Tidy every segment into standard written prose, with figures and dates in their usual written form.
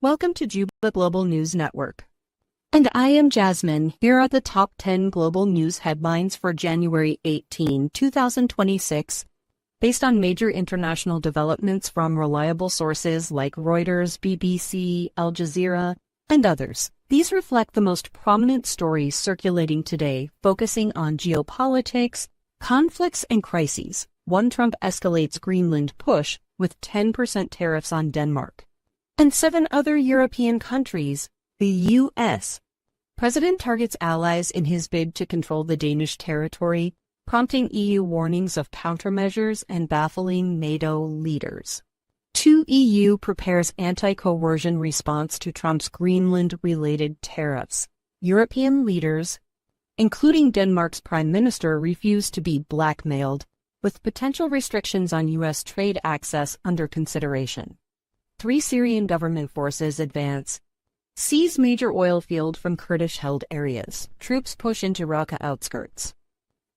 Welcome to Juba Global News Network. And I am Jasmine. Here are the top 10 global news headlines for January 18, 2026, based on major international developments from reliable sources like Reuters, BBC, Al Jazeera, and others. These reflect the most prominent stories circulating today, focusing on geopolitics, conflicts, and crises. 1. Trump escalates Greenland push with 10% tariffs on Denmark. And 7 other European countries, the U.S. President targets allies in his bid to control the Danish territory, prompting EU warnings of countermeasures and baffling NATO leaders. 2. EU prepares anti-coercion response to Trump's Greenland-related tariffs. European leaders, including Denmark's prime minister, refuse to be blackmailed, with potential restrictions on U.S. trade access under consideration. 3. Syrian government forces advance. Seize major oil field from Kurdish-held areas. Troops push into Raqqa outskirts.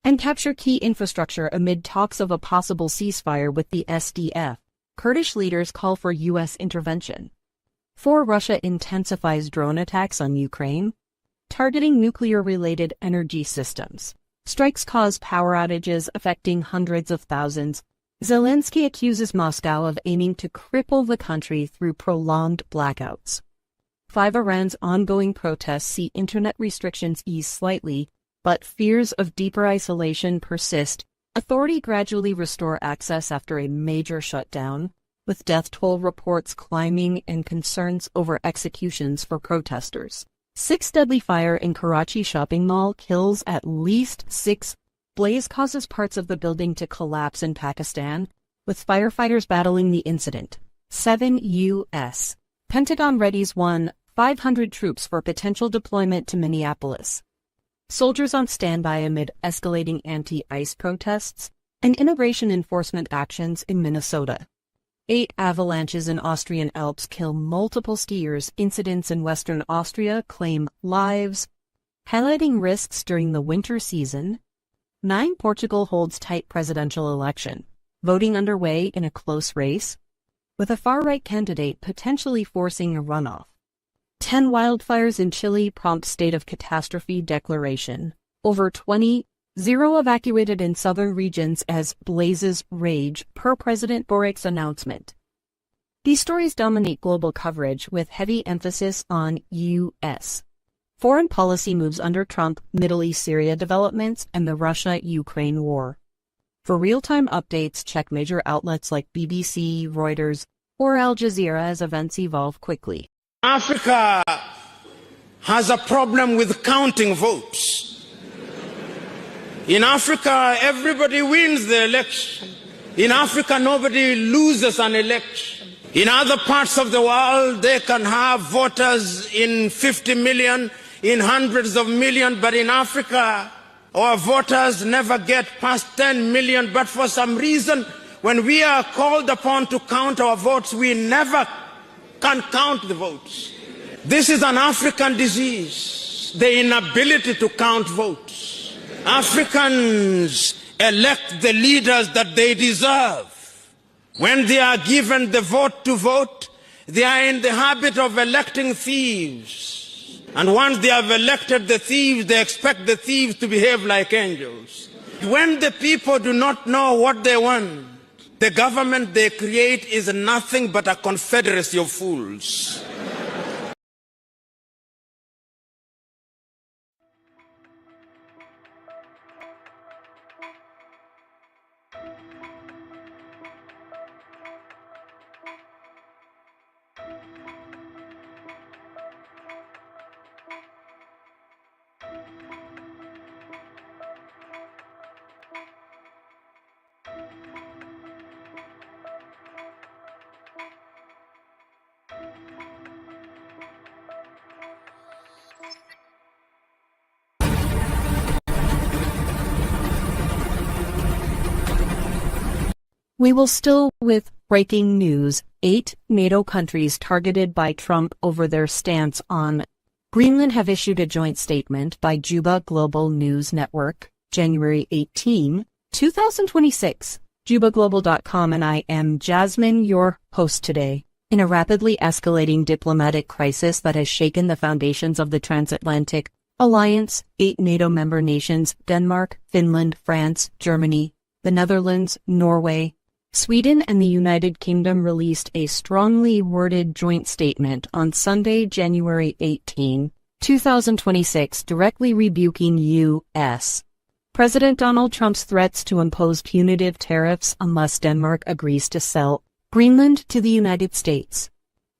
And capture key infrastructure amid talks of a possible ceasefire with the SDF. Kurdish leaders call for U.S. intervention. 4. Russia intensifies drone attacks on Ukraine, targeting nuclear-related energy systems. Strikes cause power outages affecting hundreds of thousands. Zelenskyy accuses Moscow of aiming to cripple the country through prolonged blackouts. 5. Iran's ongoing protests see internet restrictions ease slightly, but fears of deeper isolation persist. Authorities gradually restore access after a major shutdown, with death toll reports climbing and concerns over executions for protesters. 6. Deadly fire in Karachi shopping mall kills at least 6. Blaze causes parts of the building to collapse in Pakistan, with firefighters battling the incident. 7. U.S. Pentagon readies 500 troops for potential deployment to Minneapolis. Soldiers on standby amid escalating anti-ICE protests and immigration enforcement actions in Minnesota. 8. Avalanches in Austrian Alps kill multiple skiers. Incidents in Western Austria claim lives, highlighting risks during the winter season. 9. Portugal holds tight presidential election. Voting underway in a close race, with a far-right candidate potentially forcing a runoff. 10. Wildfires in Chile prompt state of catastrophe declaration. Over 20 evacuated in southern regions as blazes rage, per President Boric's announcement. These stories dominate global coverage, with heavy emphasis on U.S. foreign policy moves under Trump, Middle East Syria developments, and the Russia-Ukraine war. For real-time updates, check major outlets like BBC, Reuters, or Al Jazeera as events evolve quickly. Africa has a problem with counting votes. In Africa, everybody wins the election. In Africa, nobody loses an election. In other parts of the world, they can have voters in 50 million, in hundreds of millions, but in Africa, our voters never get past 10 million. But for some reason, when we are called upon to count our votes, we never can count the votes. This is an African disease, the inability to count votes. Africans elect the leaders that they deserve. When they are given the vote to vote, they are in the habit of electing thieves. And once they have elected the thieves, they expect the thieves to behave like angels. When the people do not know what they want, the government they create is nothing but a confederacy of fools. We will still with breaking news. 8 NATO countries targeted by Trump over their stance on Greenland have issued a joint statement by Juba Global News Network, January 18, 2026. JubaGlobal.com, and I am Jasmine, your host today. In a rapidly escalating diplomatic crisis that has shaken the foundations of the transatlantic alliance, 8 NATO member nations, Denmark, Finland, France, Germany, the Netherlands, Norway, Sweden, and the United Kingdom released a strongly worded joint statement on Sunday, January 18, 2026, directly rebuking U.S. President Donald Trump's threats to impose punitive tariffs unless Denmark agrees to sell Greenland to the United States.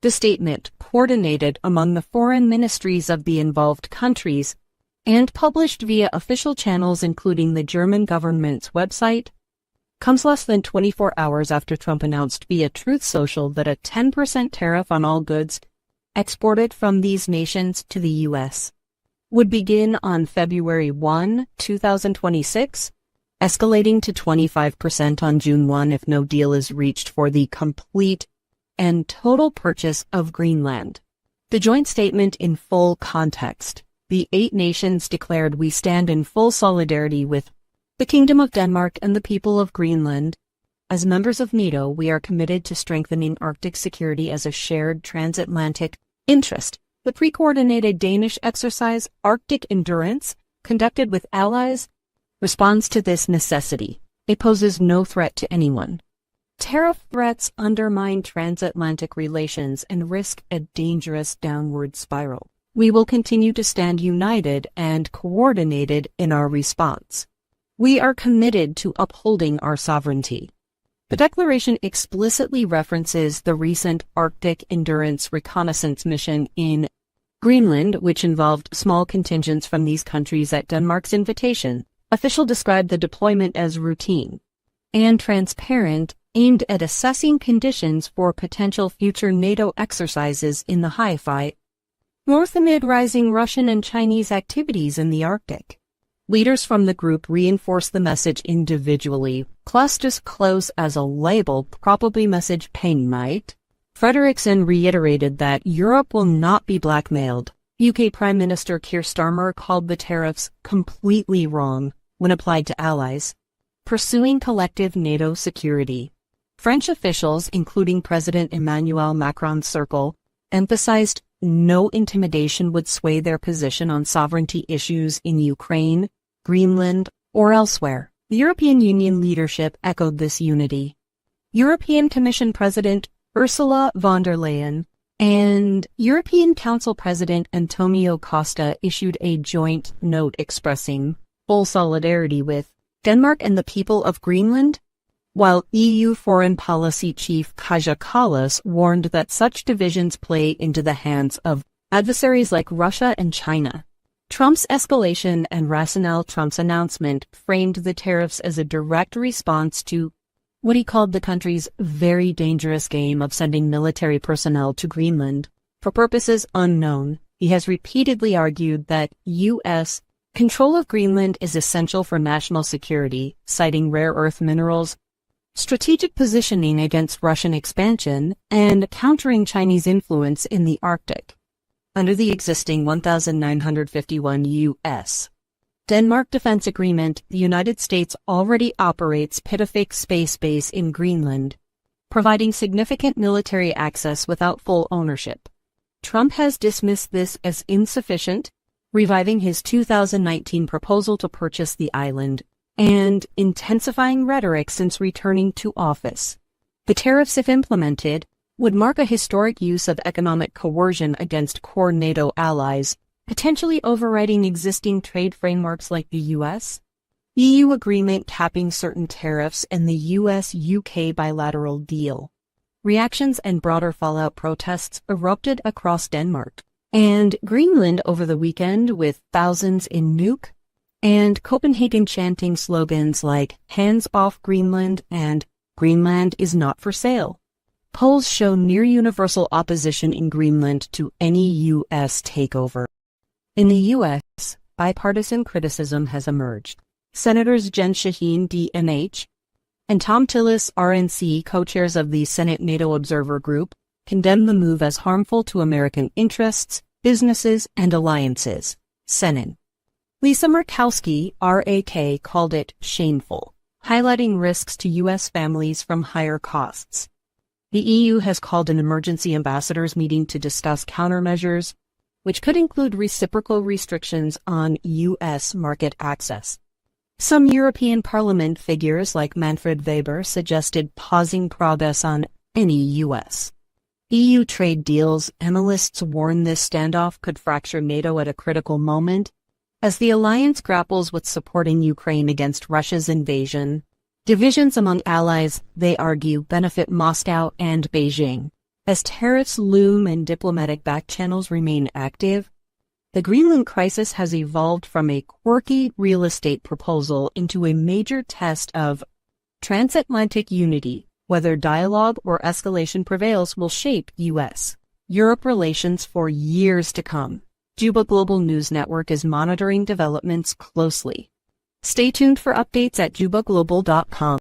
The statement, coordinated among the foreign ministries of the involved countries and published via official channels including the German government's website, comes less than 24 hours after Trump announced via Truth Social that a 10% tariff on all goods exported from these nations to the U.S. would begin on February 1, 2026, escalating to 25% on June 1 if no deal is reached for the complete and total purchase of Greenland. The joint statement in full context. The 8 nations declared we stand in full solidarity with the Kingdom of Denmark and the people of Greenland. As members of NATO, we are committed to strengthening Arctic security as a shared transatlantic interest. The pre-coordinated Danish exercise, Arctic Endurance, conducted with allies, responds to this necessity. It poses no threat to anyone. Tariff threats undermine transatlantic relations and risk a dangerous downward spiral. We will continue to stand united and coordinated in our response. We are committed to upholding our sovereignty. The declaration explicitly references the recent Arctic Endurance reconnaissance mission in Greenland, which involved small contingents from these countries at Denmark's invitation. Officials described the deployment as routine and transparent, aimed at assessing conditions for potential future NATO exercises in the high north amid rising Russian and Chinese activities in the Arctic. Leaders from the group reinforced the message individually, clusters close as a label probably message pain might. Frederiksen reiterated that Europe will not be blackmailed. UK Prime Minister Keir Starmer called the tariffs completely wrong when applied to allies, pursuing collective NATO security. French officials, including President Emmanuel Macron's circle, emphasized no intimidation would sway their position on sovereignty issues in Ukraine, Greenland, or elsewhere. The European Union leadership echoed this unity. European Commission President Ursula von der Leyen and European Council President Antonio Costa issued a joint note expressing full solidarity with Denmark and the people of Greenland, while EU Foreign Policy Chief Kaja Kallas warned that such divisions play into the hands of adversaries like Russia and China. Trump's escalation and rationale. Trump's announcement framed the tariffs as a direct response to what he called the country's very dangerous game of sending military personnel to Greenland for purposes unknown. He has repeatedly argued that U.S. control of Greenland is essential for national security, citing rare earth minerals, strategic positioning against Russian expansion, and countering Chinese influence in the Arctic. Under the existing 1,951 U.S. Denmark Defense Agreement, the United States already operates Pitofik Space Base in Greenland, providing significant military access without full ownership. Trump has dismissed this as insufficient, reviving his 2019 proposal to purchase the island, and intensifying rhetoric since returning to office. The tariffs, if implemented, would mark a historic use of economic coercion against core NATO allies, potentially overriding existing trade frameworks like the U.S. EU agreement capping certain tariffs and the U.S.-UK bilateral deal. Reactions and broader fallout protests erupted across Denmark and Greenland over the weekend, with thousands in Nuuk and Copenhagen chanting slogans like "Hands off Greenland" and "Greenland is not for sale." Polls show near universal opposition in Greenland to any U.S. takeover. In the U.S., bipartisan criticism has emerged. Senators Jen Shaheen, DNH, and Tom Tillis, RNC, co-chairs of the Senate NATO Observer Group, condemned the move as harmful to American interests, businesses, and alliances. Senate. Lisa Murkowski, RAK, called it shameful, highlighting risks to U.S. families from higher costs. The EU has called an emergency ambassadors meeting to discuss countermeasures, which could include reciprocal restrictions on U.S. market access. Some European Parliament figures like Manfred Weber suggested pausing progress on any U.S. EU trade deals. Analysts warn this standoff could fracture NATO at a critical moment, as the alliance grapples with supporting Ukraine against Russia's invasion. Divisions among allies, they argue, benefit Moscow and Beijing. As tariffs loom and diplomatic backchannels remain active, the Greenland crisis has evolved from a quirky real estate proposal into a major test of transatlantic unity. Whether dialogue or escalation prevails will shape U.S.-Europe relations for years to come. Juba Global News Network is monitoring developments closely. Stay tuned for updates at jubaglobal.com.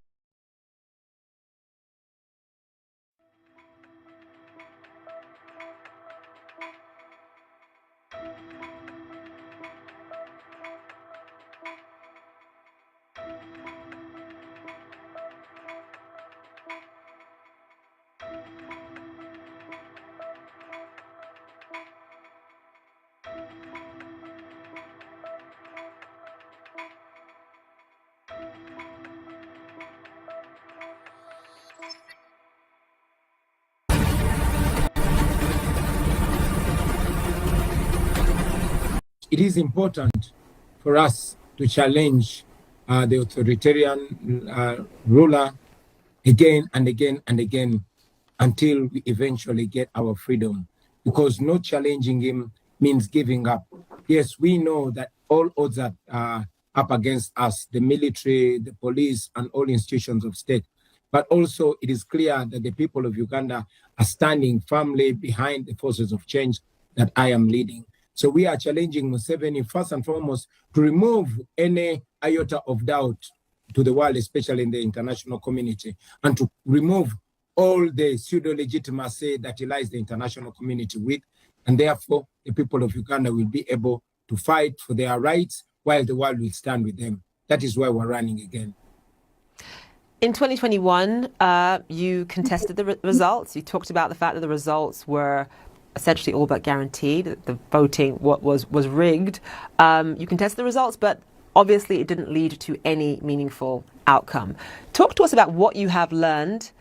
It is important for us to challenge the authoritarian ruler again and again and again until we eventually get our freedom, because not challenging him means giving up. Yes, we know that all odds are up against us, the military, the police, and all institutions of state. But also it is clear that the people of Uganda are standing firmly behind the forces of change that I am leading. So we are challenging Museveni first and foremost to remove any iota of doubt to the world, especially in the international community, and to remove all the pseudo-legitimacy that he lies the international community with. And therefore, the people of Uganda will be able to fight for their rights while the world will stand with them. That is why we're running again. In 2021, you contested the results. You talked about the fact that the results were essentially all but guaranteed, that the voting was rigged. You contested the results, but obviously it didn't lead to any meaningful outcome. Talk to us about what you have learned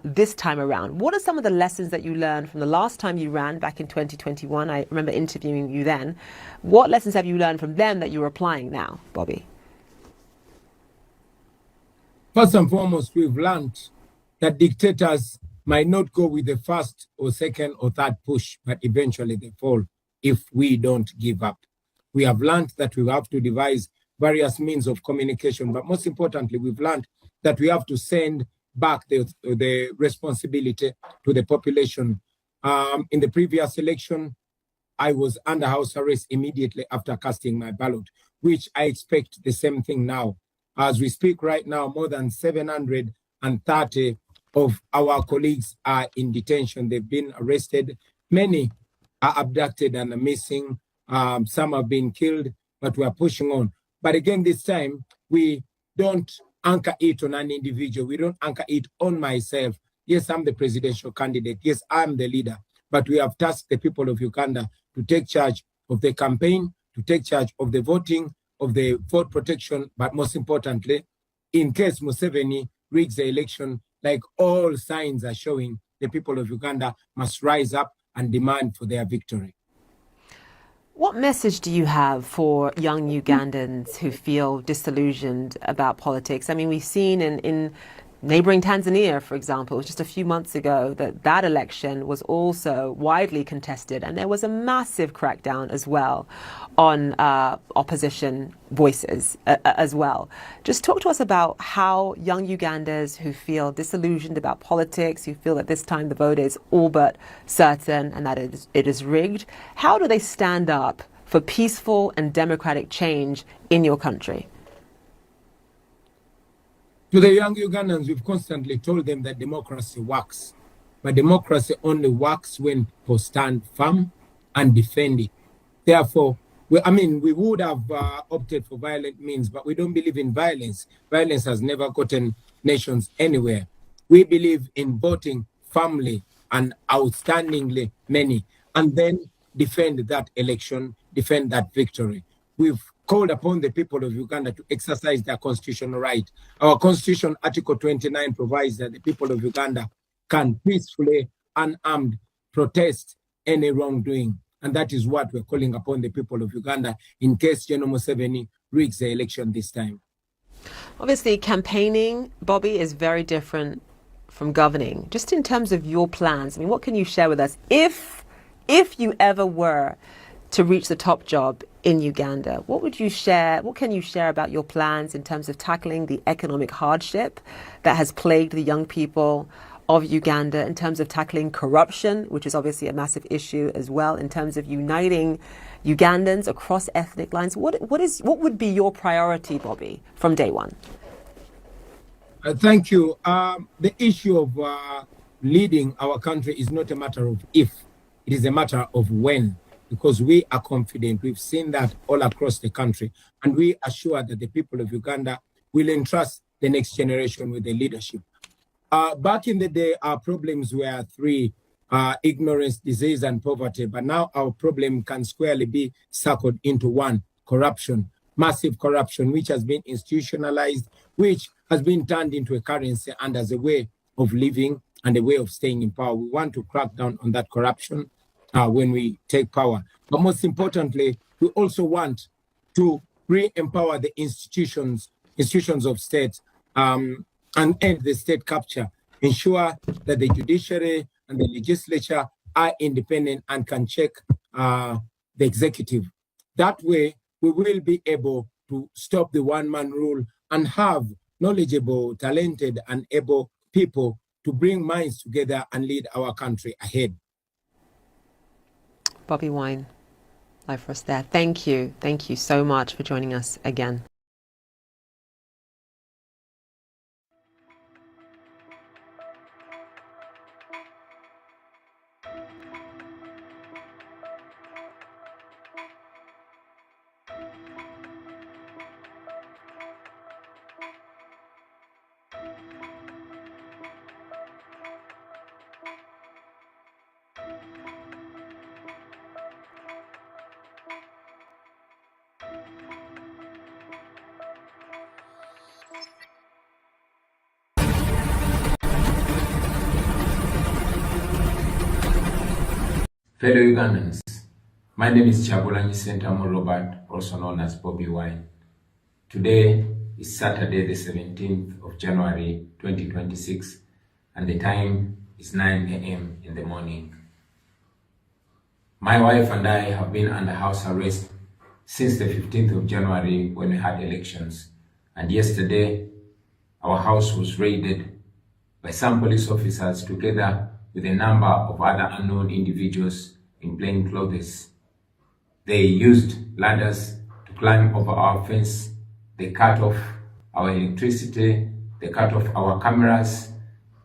this time around. What are some of the lessons that you learned from the last time you ran back in 2021? I remember interviewing you then. What lessons have you learned from them that you're applying now, Bobby? First and foremost, we've learned that dictators might not go with the first or second or third push, but eventually they fall if we don't give up. We have learned that we have to devise various means of communication, but most importantly, we've learned that we have to send back the responsibility to the population. In the previous election, I was under house arrest immediately after casting my ballot, which I expect the same thing now. As we speak right now, more than 730 of our colleagues are in detention. They've been arrested. Many are abducted and are missing. Some have been killed, but we are pushing on. But again, this time, we don't anchor it on an individual. We don't anchor it on myself. Yes, I'm the presidential candidate. Yes, I'm the leader. But we have tasked the people of Uganda to take charge of the campaign, to take charge of the voting, of the vote protection, but most importantly, in case Museveni rigs the election, like all signs are showing, the people of Uganda must rise up and demand for their victory. What message do you have for young Ugandans who feel disillusioned about politics? I mean, we've seen in neighboring Tanzania, for example, just a few months ago, that election was also widely contested, and there was a massive crackdown as well on opposition voices as well. Just talk to us about how young Ugandans who feel disillusioned about politics, who feel that this time the vote is all but certain and that it is rigged, how do they stand up for peaceful and democratic change in your country? To the young Ugandans, we've constantly told them that democracy works. But democracy only works when people stand firm and defend it. Therefore, we would have opted for violent means, but we don't believe in violence. Violence has never gotten nations anywhere. We believe in voting firmly and outstandingly many, and then defend that election, defend that victory. We've called upon the people of Uganda to exercise their constitutional right. Our constitution, Article 29, provides that the people of Uganda can peacefully, unarmed, protest any wrongdoing. And that is what we're calling upon the people of Uganda in case General Museveni rigs the election this time. Obviously, campaigning, Bobby, is very different from governing. Just in terms of your plans, I mean, what can you share with us if you ever were to reach the top job in Uganda? What would you share? What can you share about your plans in terms of tackling the economic hardship that has plagued the young people of Uganda, in terms of tackling corruption, which is obviously a massive issue as well, in terms of uniting Ugandans across ethnic lines? What would be your priority, Bobby, from day one? Thank you. The issue of leading our country is not a matter of if, it is a matter of when, because we are confident. We've seen that all across the country, and we are sure that the people of Uganda will entrust the next generation with the leadership. Back in the day, our problems were three: ignorance, disease, and poverty. But now our problem can squarely be circled into one: corruption, massive corruption, which has been institutionalized, which has been turned into a currency and as a way of living and a way of staying in power. We want to crack down on that corruption when we take power. But most importantly, we also want to re-empower the institutions of state, and end the state capture, ensure that the judiciary and the legislature are independent and can check the executive. That way, we will be able to stop the one-man rule and have knowledgeable, talented, and able people to bring minds together and lead our country ahead. Bobby Wine, live for us there. Thank you. Thank you so much for joining us again. Fellow Ugandans, my name is Chagulanyi Sentamu Robert, also known as Bobby Wine. Today is Saturday, the 17th of January 2026, and the time is 9 a.m. in the morning. My wife and I have been under house arrest since the 15th of January when we had elections, and yesterday our house was raided by some police officers together with a number of other unknown individuals in plain clothes. They used ladders to climb over our fence. They cut off our electricity, they cut off our cameras,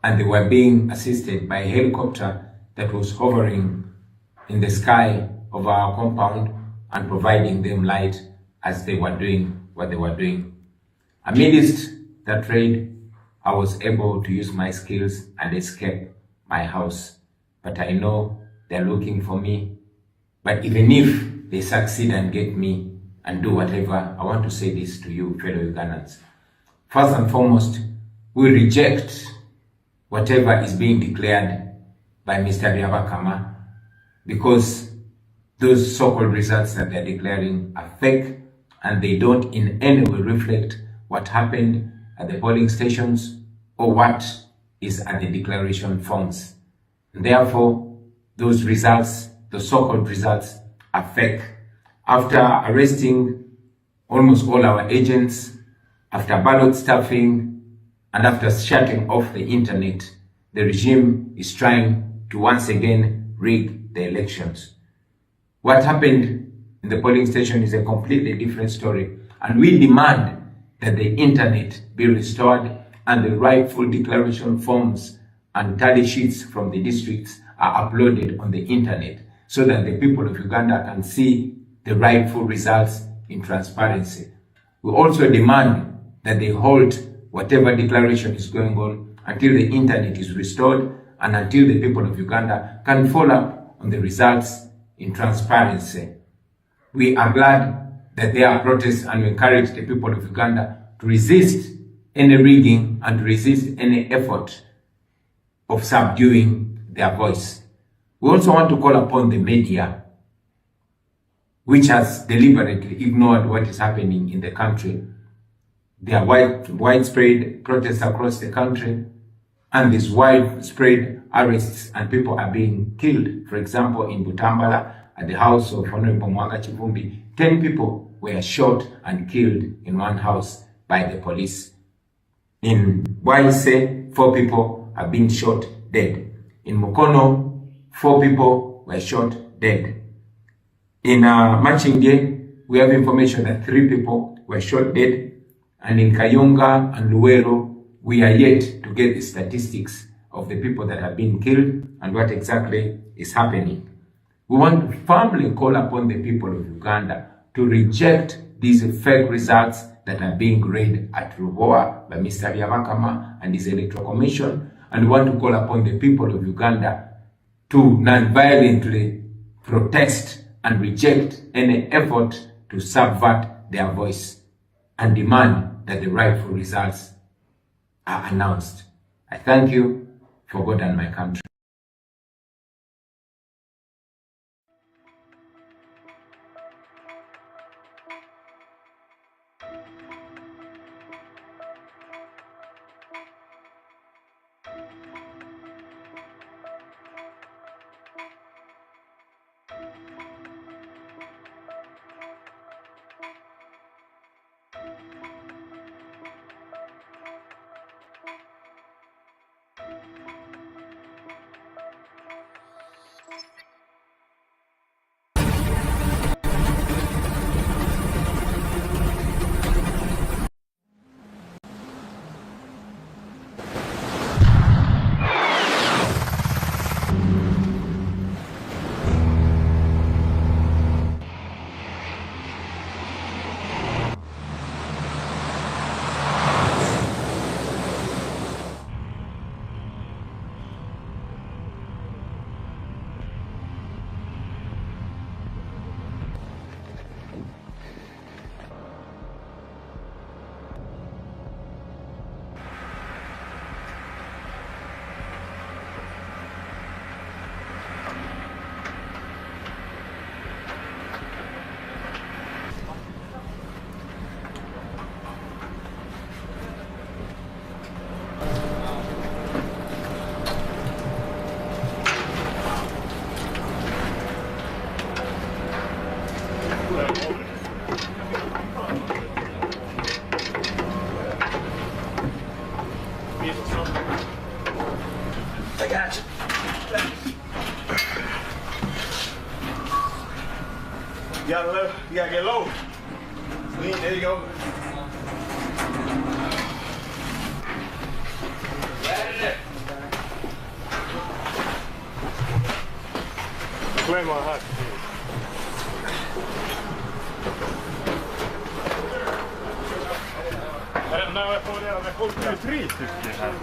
and they were being assisted by a helicopter that was hovering in the sky of our compound and providing them light as they were doing what they were doing. Amidst that raid, I was able to use my skills and escape my house, but I know they're looking for me. But even if they succeed and get me and do whatever, I want to say this to you, fellow Ugandans. First and foremost, we reject whatever is being declared by Mr. Byabakama, because those so-called results that they're declaring are fake and they don't in any way reflect what happened at the polling stations or what is at the declaration forms. And therefore, those results, the so-called results, are fake. After arresting almost all our agents, after ballot stuffing, and after shutting off the internet, the regime is trying to once again rig the elections. What happened in the polling station is a completely different story, and we demand that the internet be restored and the rightful declaration forms and tally sheets from the districts are uploaded on the internet so that the people of Uganda can see the rightful results in transparency. We also demand that they halt whatever declaration is going on until the internet is restored and until the people of Uganda can follow on the results in transparency. We are glad that there are protests, and we encourage the people of Uganda to resist any rigging and to resist any effort of subduing their voice. We also want to call upon the media, which has deliberately ignored what is happening in the country. There are widespread protests across the country, and there's widespread arrests, and people are being killed. For example, in Butambala, at the house of Honorable Mwanga Chivumbi, 10 people were shot and killed in one house by the police. In Waise, 4 people have been shot dead. In Mukono, 4 people were shot dead. In Machinge, we have information that 3 people were shot dead. And in Kayonga and Luwero, we are yet to get the statistics of the people that have been killed and what exactly is happening. We want to firmly call upon the people of Uganda to reject these fake results that are being read at Ruboa by Mr. Byabakama and his Electoral Commission. And we want to call upon the people of Uganda to non-violently protest and reject any effort to subvert their voice and demand that the rightful results are announced. I thank you for God and my country. I got you. You gotta get low. Lean, there you go. Claim on hot. När jag får det, när jag kommer till 3 stycken här.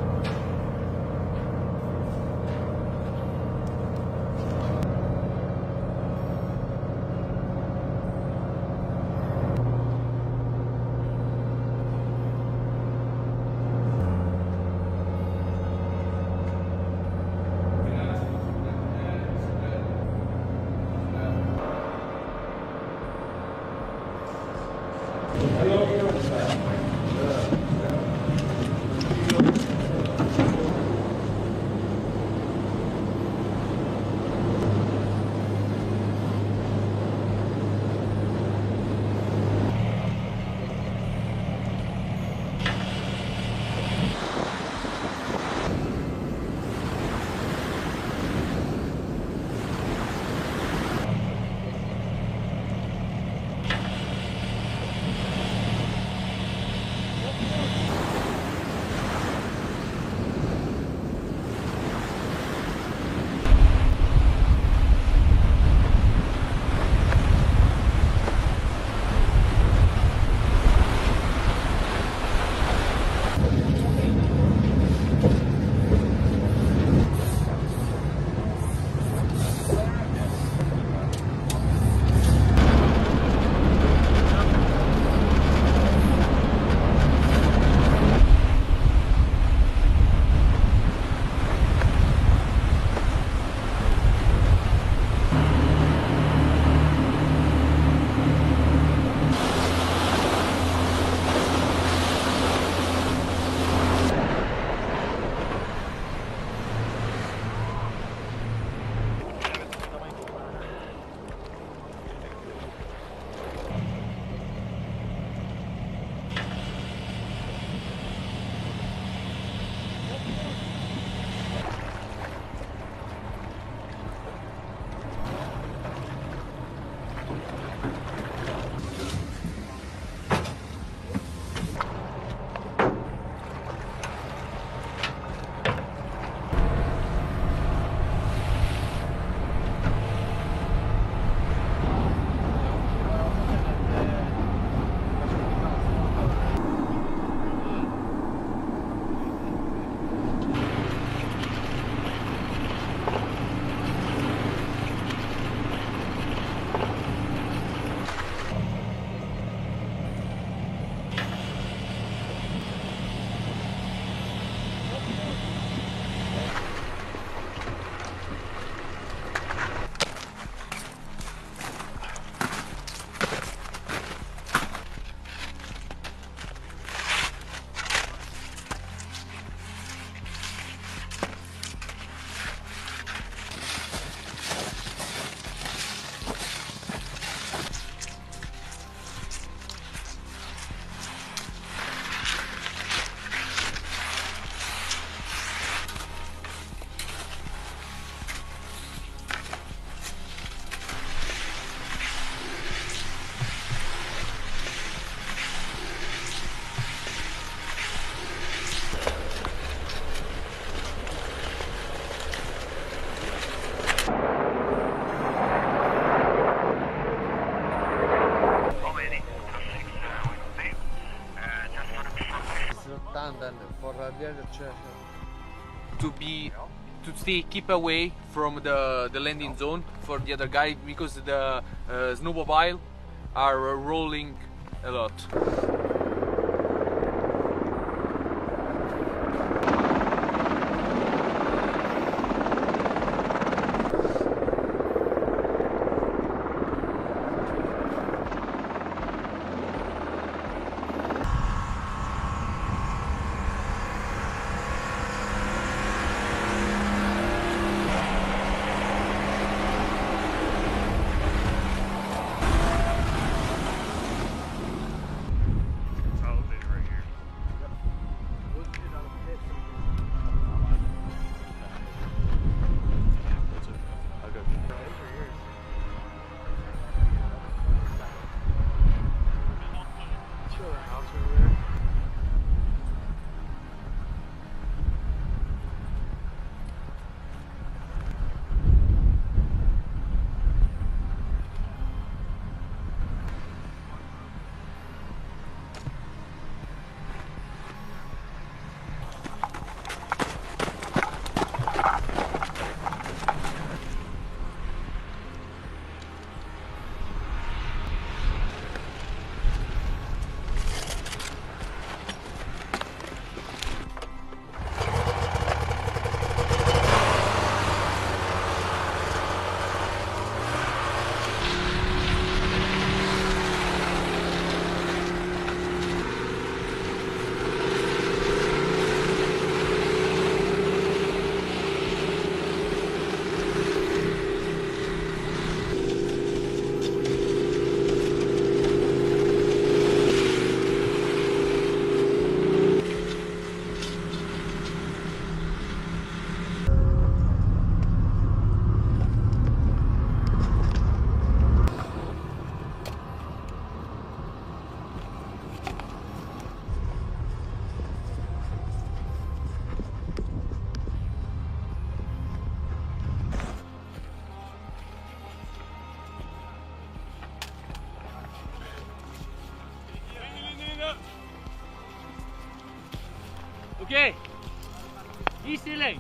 to keep away from the landing zone for the other guy, because the snowmobile are rolling a lot. Okay, easy leg.